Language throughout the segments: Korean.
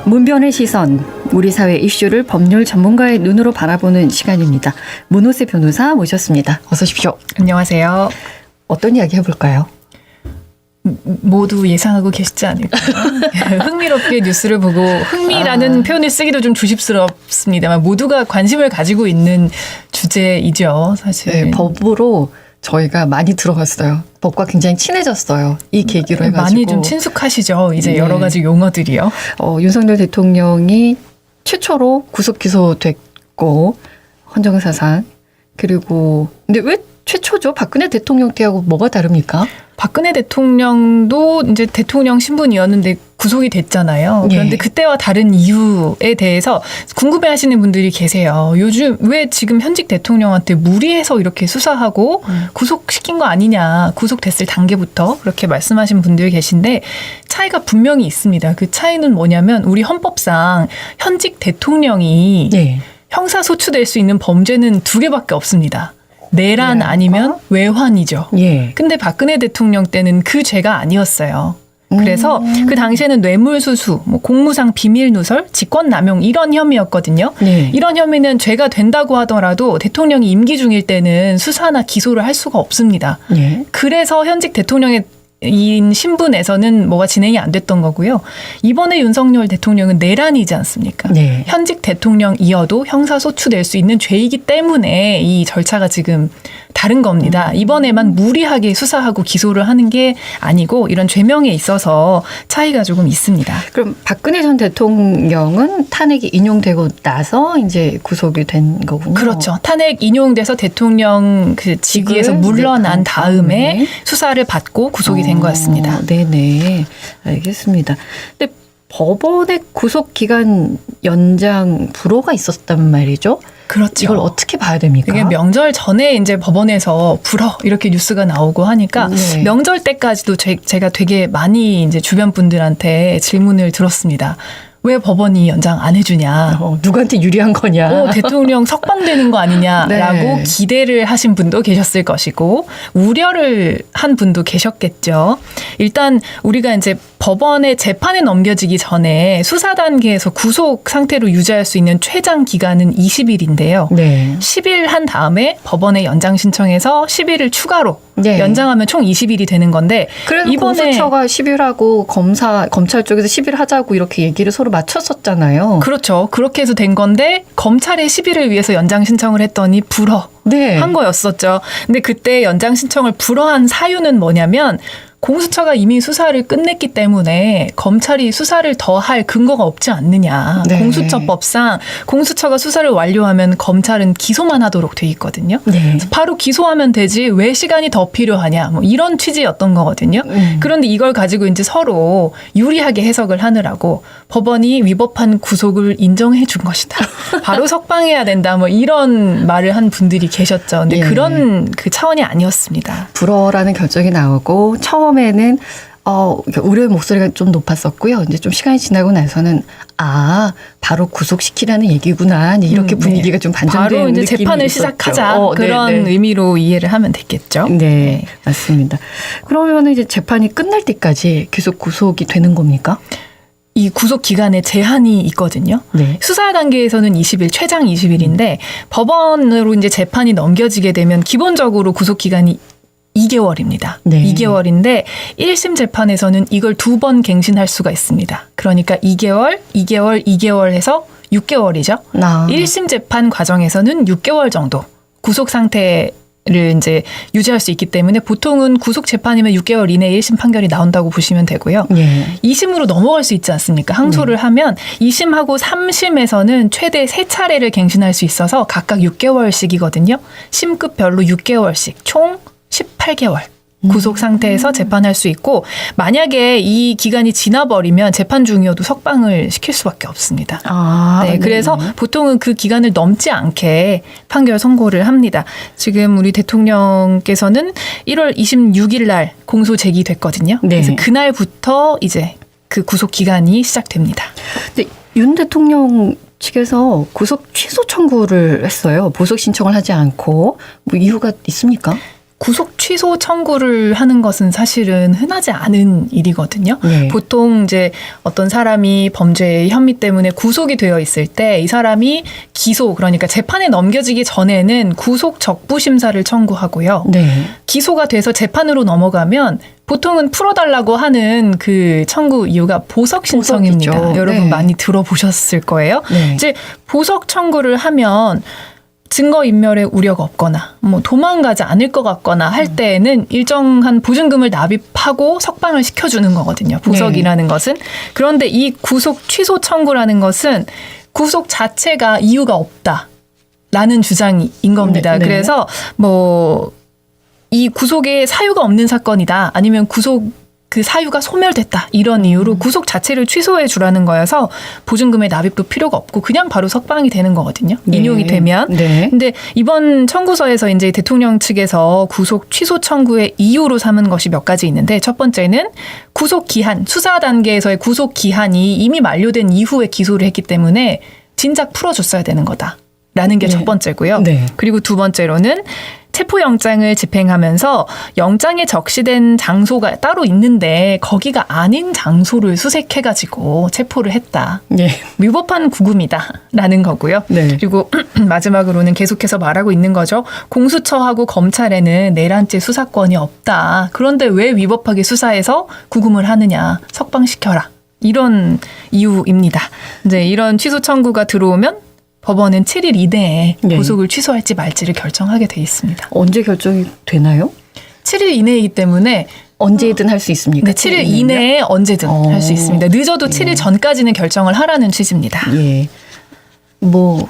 문변의 시선, 우리 사회 이슈를 법률 전문가의 눈으로 바라보는 시간입니다. 문호세 변호사 모셨습니다. 어서 오십시오. 안녕하세요. 어떤 이야기 해볼까요? 모두 예상하고 계시지 않을까요? 흥미롭게 뉴스를 보고 흥미라는 표현을 쓰기도 좀 조심스럽습니다만 모두가 관심을 가지고 있는 주제이죠, 사실. 네, 법으로 저희가 많이 들어갔어요. 법과 굉장히 친해졌어요. 이 계기로 해가지고. 많이 좀 친숙하시죠? 이제 네. 여러 가지 용어들이요. 윤석열 대통령이 최초로 구속 기소됐고 헌정사상 그리고 근데 왜 최초죠? 박근혜 대통령 때하고 뭐가 다릅니까? 박근혜 대통령도 이제 대통령 신분이었는데 구속이 됐잖아요. 그런데 예. 그때와 다른 이유에 대해서 궁금해하시는 분들이 계세요. 요즘 왜 지금 현직 대통령한테 무리해서 이렇게 수사하고 구속시킨 거 아니냐. 구속됐을 단계부터 그렇게 말씀하신 분들이 계신데 차이가 분명히 있습니다. 그 차이는 뭐냐면 우리 헌법상 현직 대통령이 네. 형사소추될 수 있는 범죄는 두 개밖에 없습니다. 내란 아니면 외환이죠. 예. 근데 박근혜 대통령 때는 그 죄가 아니었어요. 그래서 그 당시에는 뇌물수수, 뭐 공무상 비밀누설, 직권남용 이런 혐의였거든요. 네. 이런 혐의는 죄가 된다고 하더라도 대통령이 임기 중일 때는 수사나 기소를 할 수가 없습니다. 예. 그래서 현직 대통령의 인 신분에서는 뭐가 진행이 안 됐던 거고요. 이번에 윤석열 대통령은 내란이지 않습니까? 네. 현직 대통령이어도 형사소추될 수 있는 죄이기 때문에 이 절차가 지금 다른 겁니다. 이번에만 무리하게 수사하고 기소를 하는 게 아니고 이런 죄명에 있어서 차이가 조금 있습니다. 그럼 박근혜 전 대통령은 탄핵이 인용되고 나서 이제 구속이 된 거군요. 그렇죠. 탄핵 인용돼서 대통령 그 직위에서 물러난 다음에 수사를 받고 구속이 된 거였습니다. 네네. 알겠습니다. 근데 법원의 구속 기간 연장 불허가 있었단 말이죠. 그렇죠. 이걸 어떻게 봐야 됩니까? 이게 명절 전에 이제 법원에서 불허 이렇게 뉴스가 나오고 하니까 네. 명절 때까지도 제가 되게 많이 이제 주변 분들한테 질문을 들었습니다. 왜 법원이 연장 안 해주냐? 누구한테 유리한 거냐? 대통령 석방되는 거 아니냐라고 네. 기대를 하신 분도 계셨을 것이고 우려를 한 분도 계셨겠죠. 일단 우리가 이제 법원의 재판에 넘겨지기 전에 수사 단계에서 구속 상태로 유지할 수 있는 최장 기간은 20일인데요. 네. 10일 한 다음에 법원에 연장 신청해서 10일을 추가로 네. 연장하면 총 20일이 되는 건데 그래서 이번에 공수처가 10일하고 검찰 쪽에서 10일 하자고 이렇게 얘기를 서로 맞췄었잖아요. 그렇죠. 그렇게 해서 된 건데 검찰의 10일을 위해서 연장 신청을 했더니 불허. 네. 한 거였었죠. 근데 그때 연장 신청을 불허한 사유는 뭐냐면 공수처가 이미 수사를 끝냈기 때문에 검찰이 수사를 더 할 근거가 없지 않느냐. 네. 공수처법상 공수처가 수사를 완료하면 검찰은 기소만 하도록 돼 있거든요. 네. 그래서 바로 기소하면 되지 왜 시간이 더 필요하냐. 뭐 이런 취지였던 거거든요. 그런데 이걸 가지고 이제 서로 유리하게 해석을 하느라고 법원이 위법한 구속을 인정해 준 것이다. 바로 석방해야 된다. 뭐 이런 말을 한 분들이 계셨죠. 근데 예. 그런 그 차원이 아니었습니다. 불허라는 결정이 나오고 처음에는 우려의 목소리가 좀 높았었고요. 이제 좀 시간이 지나고 나서는 바로 구속시키라는 얘기구나. 이렇게 분위기가 좀 반전된 바로 이제 느낌이 재판을 있었죠. 시작하자 그런 네네. 의미로 이해를 하면 됐겠죠. 네, 맞습니다. 그러면 이제 재판이 끝날 때까지 계속 구속이 되는 겁니까? 이 구속 기간에 제한이 있거든요. 네. 수사 단계에서는 20일, 최장 20일인데 법원으로 이제 재판이 넘겨지게 되면 기본적으로 구속 기간이 2개월입니다. 네. 2개월인데 1심 재판에서는 이걸 2번 갱신할 수가 있습니다. 그러니까 2개월 해서 6개월이죠. 1심 재판 과정에서는 6개월 정도 구속 상태를 이제 유지할 수 있기 때문에 보통은 구속 재판이면 6개월 이내에 1심 판결이 나온다고 보시면 되고요. 예. 2심으로 넘어갈 수 있지 않습니까? 항소를 하면 2심하고 3심에서는 최대 3차례를 갱신할 수 있어서 각각 6개월씩이거든요. 심급별로 6개월씩 총 18개월 구속 상태에서 재판할 수 있고 만약에 이 기간이 지나버리면 재판 중이어도 석방을 시킬 수밖에 없습니다. 네, 그래서 보통은 그 기간을 넘지 않게 판결 선고를 합니다. 지금 우리 대통령께서는 1월 26일 날 공소 제기됐거든요. 네. 그래서 그날부터 이제 그 구속 기간이 시작됩니다. 근데 윤 대통령 측에서 구속 취소 청구를 했어요. 보석 신청을 하지 않고 뭐 이유가 있습니까? 구속 취소 청구를 하는 것은 사실은 흔하지 않은 일이거든요. 네. 보통 이제 어떤 사람이 범죄 혐의 때문에 구속이 되어 있을 때 이 사람이 기소, 그러니까 재판에 넘겨지기 전에는 구속 적부 심사를 청구하고요. 네. 기소가 돼서 재판으로 넘어가면 보통은 풀어달라고 하는 그 청구 이유가 보석 신청입니다. 보석이죠. 여러분 네. 많이 들어보셨을 거예요. 네. 이제 보석 청구를 하면 증거인멸의 우려가 없거나 뭐 도망가지 않을 것 같거나 할 때에는 일정한 보증금을 납입하고 석방을 시켜주는 거거든요. 보석이라는 것은. 그런데 이 구속 취소 청구라는 것은 구속 자체가 이유가 없다라는 주장인 겁니다. 네, 네. 그래서 뭐 이 구속에 사유가 없는 사건이다, 아니면 구속 그 사유가 소멸됐다, 이런 이유로 구속 자체를 취소해 주라는 거여서 보증금의 납입도 필요가 없고 그냥 바로 석방이 되는 거거든요. 네. 인용이 되면. 네. 근데 이번 청구서에서 이제 대통령 측에서 구속 취소 청구의 이유로 삼은 것이 몇 가지 있는데, 첫 번째는 구속 기한, 수사 단계에서의 구속 기한이 이미 만료된 이후에 기소를 했기 때문에 진작 풀어줬어야 되는 거다라는 게 네. 첫 번째고요. 네. 그리고 두 번째로는 체포영장을 집행하면서 영장에 적시된 장소가 따로 있는데 거기가 아닌 장소를 수색해가지고 체포를 했다. 네. 위법한 구금이다라는 거고요. 네. 그리고 마지막으로는 계속해서 말하고 있는 거죠. 공수처하고 검찰에는 내란죄 수사권이 없다. 그런데 왜 위법하게 수사해서 구금을 하느냐. 석방시켜라. 이런 이유입니다. 이제 이런 취소 청구가 들어오면 법원은 7일 이내에 네. 구속을 취소할지 말지를 결정하게 돼 있습니다. 언제 결정이 되나요? 7일 이내이기 때문에 언제든 할 수 있습니까? 네, 7일 이내에 언제든 할 수 있습니다. 늦어도 7일 전까지는 결정을 하라는 취지입니다. 예. 뭐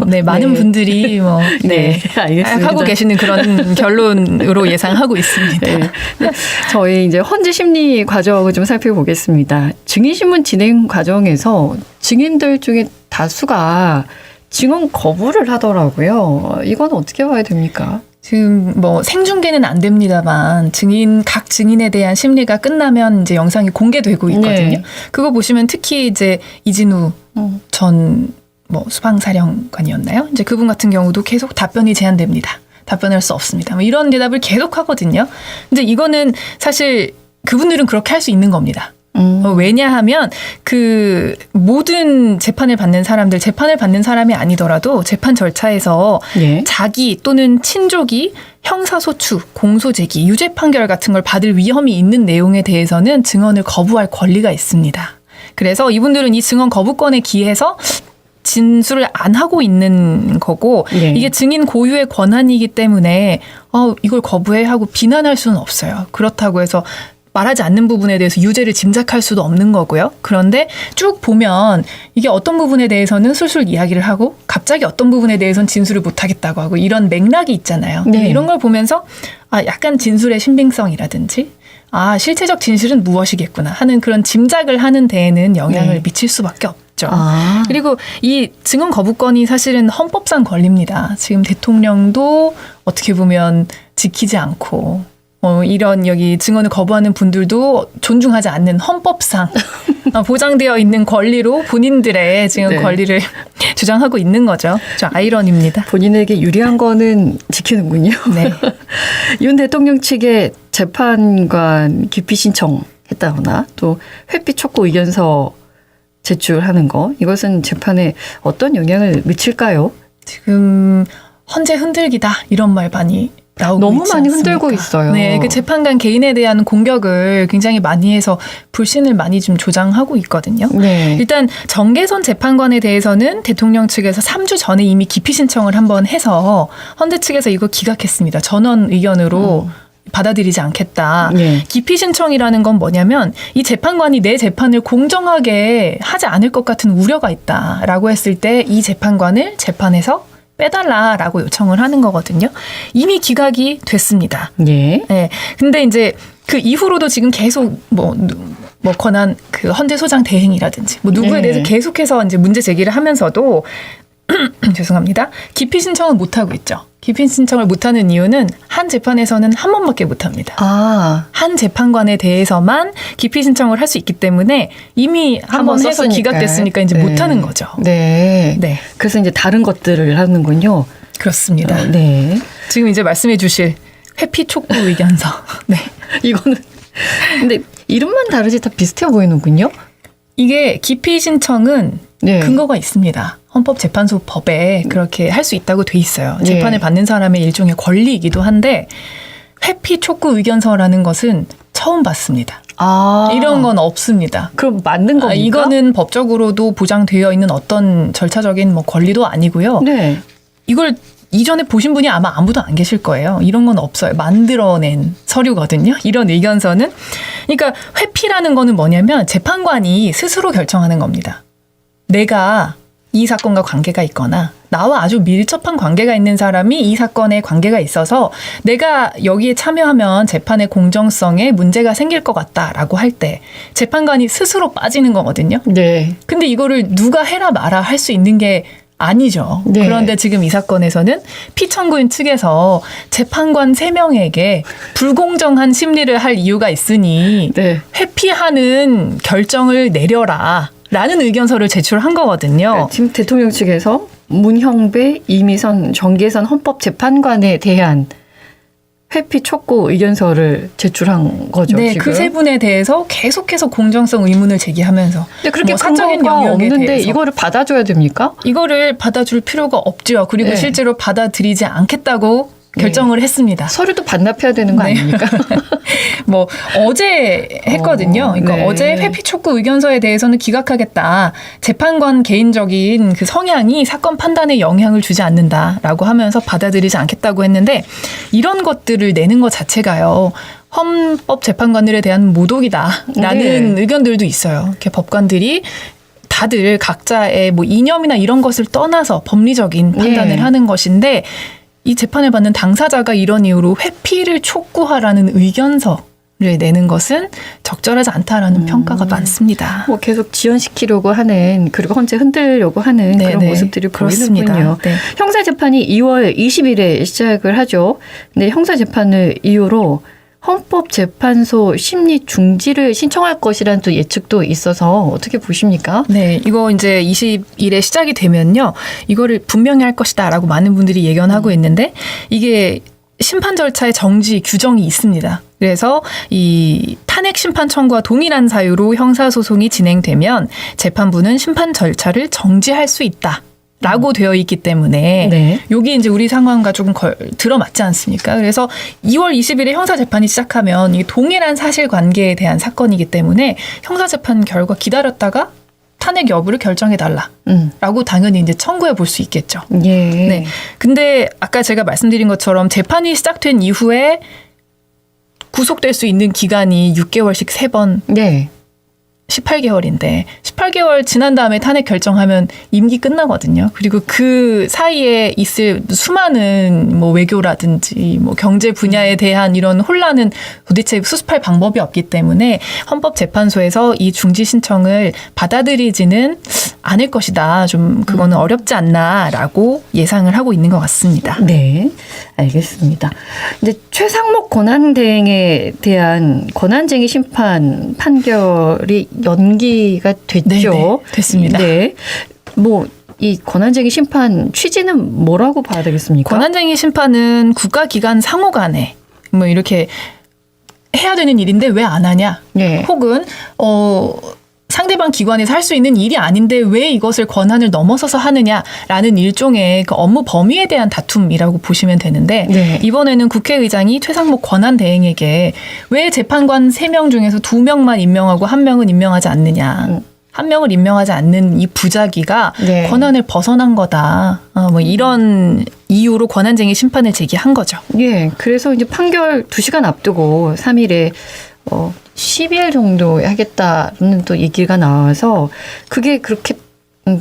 네, 많은 네. 분들이 뭐 네, 알겠습니다. 하고 계시는 그런 결론으로 예상하고 있습니다. 네. 저희 이제 헌재 심리 과정을 좀 살펴보겠습니다. 증인신문 진행 과정에서 증인들 중에 다수가 증언 거부를 하더라고요. 이건 어떻게 봐야 됩니까? 지금 뭐 생중계는 안 됩니다만 각 증인에 대한 심리가 끝나면 이제 영상이 공개되고 있거든요. 네. 그거 보시면 특히 이제 이진우 전 수방사령관이었나요? 이제 그분 같은 경우도 계속 답변이 제한됩니다. 답변할 수 없습니다. 뭐 이런 대답을 계속 하거든요. 근데 이거는 사실 그분들은 그렇게 할 수 있는 겁니다. 왜냐하면 그 모든 재판을 받는 사람이 아니더라도 재판 절차에서 네. 자기 또는 친족이 형사소추, 공소제기, 유죄 판결 같은 걸 받을 위험이 있는 내용에 대해서는 증언을 거부할 권리가 있습니다. 그래서 이분들은 이 증언 거부권에 기해서 진술을 안 하고 있는 거고, 네. 이게 증인 고유의 권한이기 때문에 이걸 거부해 하고 비난할 수는 없어요. 그렇다고 해서 말하지 않는 부분에 대해서 유죄를 짐작할 수도 없는 거고요. 그런데 쭉 보면 이게 어떤 부분에 대해서는 술술 이야기를 하고 갑자기 어떤 부분에 대해서는 진술을 못하겠다고 하고 이런 맥락이 있잖아요. 네. 이런 걸 보면서 약간 진술의 신빙성이라든지 실체적 진실은 무엇이겠구나 하는 그런 짐작을 하는 데에는 영향을 네. 미칠 수밖에 없죠. 그리고 이 증언 거부권이 사실은 헌법상 권리입니다. 지금 대통령도 어떻게 보면 지키지 않고 이런 여기 증언을 거부하는 분들도 존중하지 않는 헌법상 보장되어 있는 권리로 본인들의 증언 네. 권리를 주장하고 있는 거죠. 좀 아이러니입니다. 본인에게 유리한 거는 지키는군요. 네. 윤 대통령 측에 재판관 기피 신청했다거나 또 회피 촉구 의견서 제출하는 거, 이것은 재판에 어떤 영향을 미칠까요? 지금 헌재 흔들기다 이런 말 많이 나오고 너무 있지 많이 않습니까? 흔들고 있어요. 네, 그 재판관 개인에 대한 공격을 굉장히 많이 해서 불신을 많이 좀 조장하고 있거든요. 네. 일단 정계선 재판관에 대해서는 대통령 측에서 3주 전에 이미 기피 신청을 한번 해서 헌재 측에서 이거 기각했습니다. 전원 의견으로 받아들이지 않겠다. 네. 기피 신청이라는 건 뭐냐면 이 재판관이 내 재판을 공정하게 하지 않을 것 같은 우려가 있다라고 했을 때 이 재판관을 재판에서 빼달라라고 요청을 하는 거거든요. 이미 기각이 됐습니다. 예. 네. 근데 이제 그 이후로도 지금 계속 뭐 권한 그 헌재 소장 대행이라든지 뭐 누구에 네. 대해서 계속해서 이제 문제 제기를 하면서도 죄송합니다. 기피 신청을 못 하고 있죠. 기피 신청을 못 하는 이유는 한 재판에서는 한 번밖에 못 합니다. 한 재판관에 대해서만 기피 신청을 할 수 있기 때문에 이미 한 번 해서 썼으니까. 기각됐으니까 이제 네. 못 하는 거죠. 네. 네. 그래서 이제 다른 것들을 하는군요. 그렇습니다. 네. 지금 이제 말씀해 주실 회피 촉구 의견서. 네. 이거는 근데 이름만 다르지 다 비슷해 보이는군요. 이게 기피 신청은 네. 근거가 있습니다. 헌법재판소 법에 그렇게 할 수 있다고 돼 있어요. 네. 재판을 받는 사람의 일종의 권리이기도 한데 회피 촉구 의견서라는 것은 처음 봤습니다. 아, 이런 건 없습니다. 그럼 맞는 겁니까? 이거는 법적으로도 보장되어 있는 어떤 절차적인 뭐 권리도 아니고요. 네. 이걸 이전에 보신 분이 아마 아무도 안 계실 거예요. 이런 건 없어요. 만들어낸 서류거든요. 이런 의견서는. 그러니까 회피라는 거는 뭐냐면 재판관이 스스로 결정하는 겁니다. 내가 이 사건과 관계가 있거나 나와 아주 밀접한 관계가 있는 사람이 이 사건에 관계가 있어서 내가 여기에 참여하면 재판의 공정성에 문제가 생길 것 같다라고 할 때 재판관이 스스로 빠지는 거거든요. 네. 근데 이거를 누가 해라 마라 할 수 있는 게 아니죠. 네. 그런데 지금 이 사건에서는 피청구인 측에서 재판관 3명에게 불공정한 심리를 할 이유가 있으니 네. 회피하는 결정을 내려라 라는 의견서를 제출한 거거든요. 지금 대통령 측에서 문형배, 이미선, 정계선 헌법재판관에 대한 회피 촉구 의견서를 제출한 거죠. 네, 지금. 그 세 분에 대해서 계속해서 공정성 의문을 제기하면서 근데 그렇게 뭐 사적인 근거가 영역에 없는데 대해서 이거를 받아줘야 됩니까? 이거를 받아줄 필요가 없죠. 그리고 네. 실제로 받아들이지 않겠다고 결정을 했습니다. 서류도 반납해야 되는 거 네. 아닙니까? 뭐 어제 했거든요. 그러니까 네. 어제 회피 촉구 의견서에 대해서는 기각하겠다. 재판관 개인적인 그 성향이 사건 판단에 영향을 주지 않는다라고 하면서 받아들이지 않겠다고 했는데 이런 것들을 내는 것 자체가요. 헌법 재판관들에 대한 모독이다라는 네. 의견들도 있어요. 이렇게 법관들이 다들 각자의 뭐 이념이나 이런 것을 떠나서 법리적인 판단을 네. 하는 것인데 이 재판을 받는 당사자가 이런 이유로 회피를 촉구하라는 의견서를 내는 것은 적절하지 않다라는 평가가 많습니다. 뭐 계속 지연시키려고 하는 그리고 헌재 흔들려고 하는 그런 네네. 모습들이 그렇습니다. 보이는군요. 네. 형사재판이 2월 20일에 시작을 하죠. 근데 형사재판을 이유로 헌법재판소 심리 중지를 신청할 것이라는 또 예측도 있어서 어떻게 보십니까? 네, 이거 이제 20일에 시작이 되면요. 이거를 분명히 할 것이다라고 많은 분들이 예견하고 있는데 이게 심판 절차의 정지 규정이 있습니다. 그래서 이 탄핵 심판 청구와 동일한 사유로 형사소송이 진행되면 재판부는 심판 절차를 정지할 수 있다. 라고 되어 있기 때문에 네. 여기 이제 우리 상황과 조금 들어맞지 않습니까? 그래서 2월 20일에 형사재판이 시작하면 이게 동일한 사실관계에 대한 사건이기 때문에 형사재판 결과 기다렸다가 탄핵 여부를 결정해달라라고 당연히 이제 청구해 볼 수 있겠죠. 예. 네. 근데 아까 제가 말씀드린 것처럼 재판이 시작된 이후에 구속될 수 있는 기간이 6개월씩 3번 네. 18개월인데 18개월 지난 다음에 탄핵 결정하면 임기 끝나거든요. 그리고 그 사이에 있을 수많은 뭐 외교라든지 뭐 경제 분야에 대한 이런 혼란은 도대체 수습할 방법이 없기 때문에 헌법재판소에서 이 중지 신청을 받아들이지는 않을 것이다. 좀 그거는 어렵지 않나라고 예상을 하고 있는 것 같습니다. 네, 알겠습니다. 이제 최상목 권한대행에 대한 권한쟁의 심판 판결이 연기가 됐죠. 네네, 됐습니다. 네, 뭐 이 권한쟁의 심판 취지는 뭐라고 봐야 되겠습니까? 권한쟁의 심판은 국가기관 상호 간에 뭐 이렇게 해야 되는 일인데 왜 안 하냐? 네. 혹은 상대방 기관에서 할 수 있는 일이 아닌데 왜 이것을 권한을 넘어서서 하느냐라는 일종의 그 업무 범위에 대한 다툼이라고 보시면 되는데 네. 이번에는 국회의장이 최상목 권한대행에게 왜 재판관 3명 중에서 2명만 임명하고 1명은 임명하지 않느냐. 1명을 임명하지 않는 이 부작위가 네. 권한을 벗어난 거다. 뭐 이런 이유로 권한쟁의 심판을 제기한 거죠. 예, 그래서 이제 판결 2시간 앞두고 3일에 10일 정도 하겠다는 또 얘기가 나와서 그게 그렇게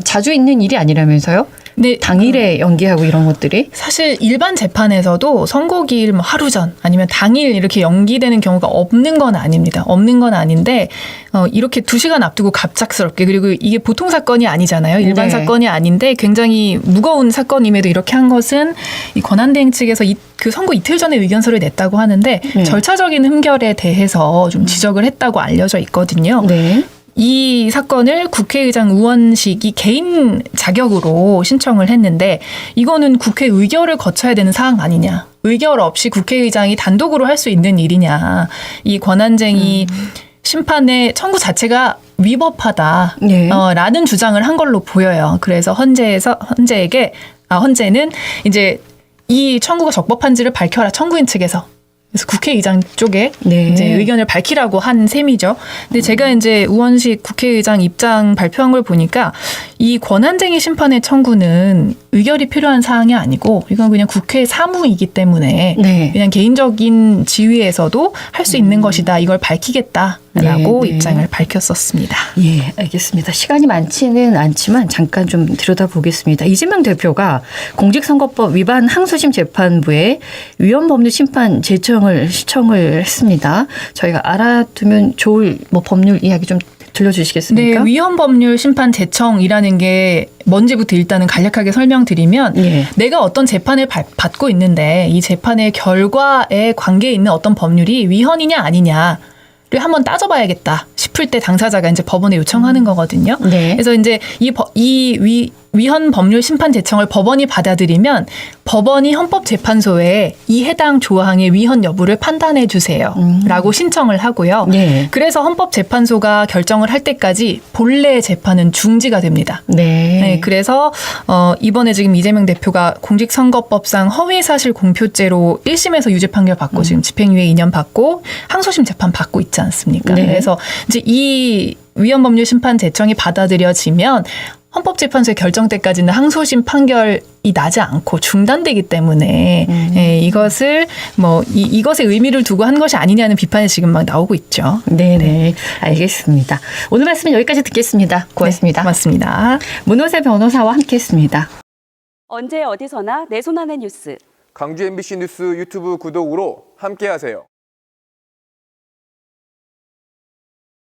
자주 있는 일이 아니라면서요? 네, 당일에 연기하고 이런 것들이? 사실 일반 재판에서도 선고기일 뭐 하루 전 아니면 당일 이렇게 연기되는 경우가 없는 건 아닙니다. 없는 건 아닌데 이렇게 2시간 앞두고 갑작스럽게 그리고 이게 보통 사건이 아니잖아요. 일반 네. 사건이 아닌데 굉장히 무거운 사건임에도 이렇게 한 것은 이 권한대행 측에서 그 선고 이틀 전에 의견서를 냈다고 하는데 절차적인 흠결에 대해서 좀 지적을 했다고 알려져 있거든요. 네. 이 사건을 국회의장 우원식이 개인 자격으로 신청을 했는데 이거는 국회 의결을 거쳐야 되는 사항 아니냐. 의결 없이 국회의장이 단독으로 할 수 있는 일이냐. 이 권한쟁의 심판의 청구 자체가 위법하다. 네. 라는 주장을 한 걸로 보여요. 그래서 헌재는 이제 이 청구가 적법한지를 밝혀라. 청구인 측에서. 그래서 국회의장 쪽에 네. 이제 의견을 밝히라고 한 셈이죠. 근데 제가 이제 우원식 국회의장 입장 발표한 걸 보니까 이 권한쟁의 심판의 청구는 의결이 필요한 사항이 아니고 이건 그냥 국회 사무이기 때문에 네. 그냥 개인적인 지위에서도 할 수 있는 것이다. 이걸 밝히겠다라고 네, 네. 입장을 밝혔었습니다. 예, 알겠습니다. 시간이 많지는 않지만 잠깐 좀 들여다보겠습니다. 이재명 대표가 공직선거법 위반 항소심 재판부에 위헌법률 심판 제청을 시청을 했습니다. 저희가 알아두면 좋을 법률 이야기 좀 들려주시겠습니까? 네, 위헌 법률 심판 제청이라는 게 뭔지부터 일단은 간략하게 설명드리면 예. 내가 어떤 재판을 받고 있는데 이 재판의 결과에 관계에 있는 어떤 법률이 위헌이냐 아니냐를 한번 따져봐야겠다 싶을 때 당사자가 이제 법원에 요청하는 거거든요. 네. 그래서 이제 위헌 법률 심판 제청을 법원이 받아들이면 법원이 헌법재판소에 이 해당 조항의 위헌 여부를 판단해 주세요라고 신청을 하고요. 네. 그래서 헌법재판소가 결정을 할 때까지 본래 재판은 중지가 됩니다. 네. 네, 그래서 이번에 지금 이재명 대표가 공직선거법상 허위사실 공표죄로 1심에서 유죄 판결 받고 지금 집행유예 2년 받고 항소심 재판 받고 있지 않습니까? 네. 그래서 이제 이 위헌법률 심판 제청이 받아들여지면 헌법재판소의 결정 때까지는 항소심 판결이 나지 않고 중단되기 때문에 예, 이것을 이것의 의미를 두고 한 것이 아니냐는 비판이 지금 막 나오고 있죠. 네네. 알겠습니다. 오늘 말씀은 여기까지 듣겠습니다. 고맙습니다. 네, 고맙습니다. 문호세 변호사와 함께했습니다. 언제 어디서나 내 손 안의 뉴스. 강주 MBC 뉴스 유튜브 구독으로 함께하세요.